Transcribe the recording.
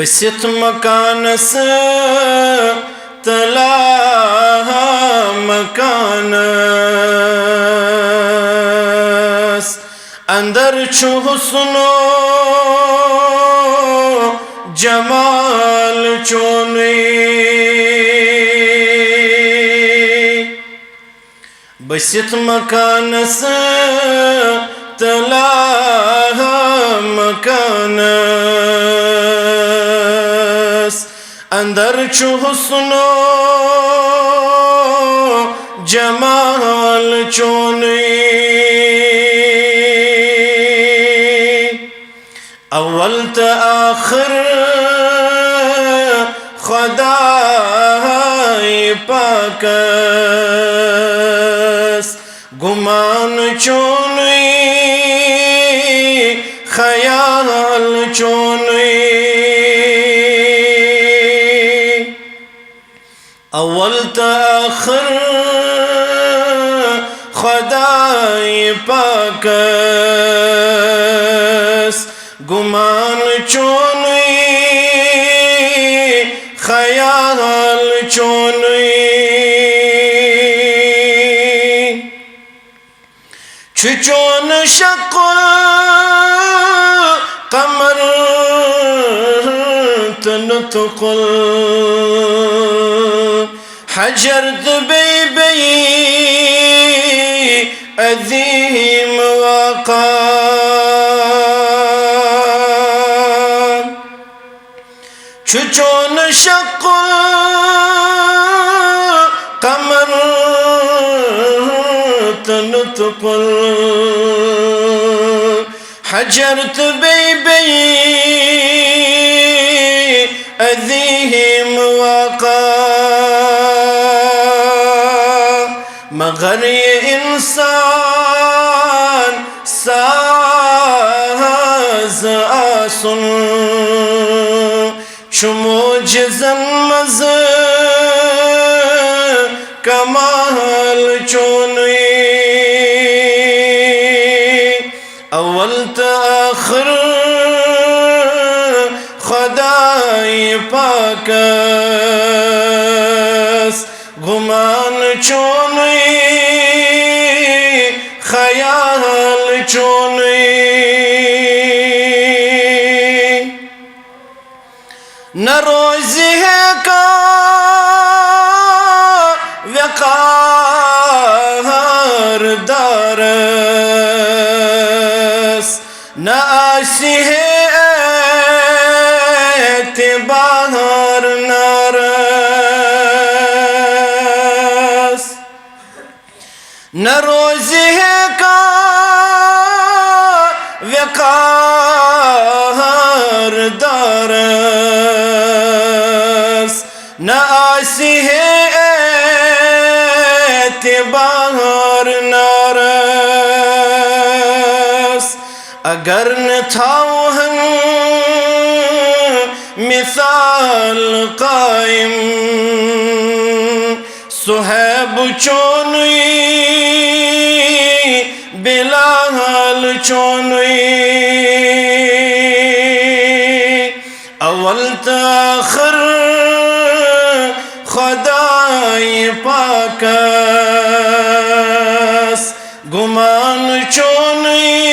بسیت مکانس تلا مکانس اندر چو حسنو جمال چونی بسیت مکانس تلا مکانس اندر چو حسنو جمال چونی اول تا آخر خدای پاکس گمان چونی خیال چونی اول تا آخر خدای پاکس گمان چونی خیال چونی چون شق قمر تنطق حجر دبيبي أذيم وقام چون شق قمر تنطق حجرت بيبي أذيهم وقام مغري إنسان ساز آسن شموجزا مز كمال چوني اول تا آخر خدای پاکس گمان چونی خیال چونی نہ روزی ہے کا وقار دارس نہ آسی ہے اعتبار نارس نہ روزی ہے کا وقار دارس نہ آسی ہے اعتبار نارس اگر نہ تھاو ہم مثال قائم صہیب چونی بلال چونی اول تا آخر خدای پاکس گمان چونی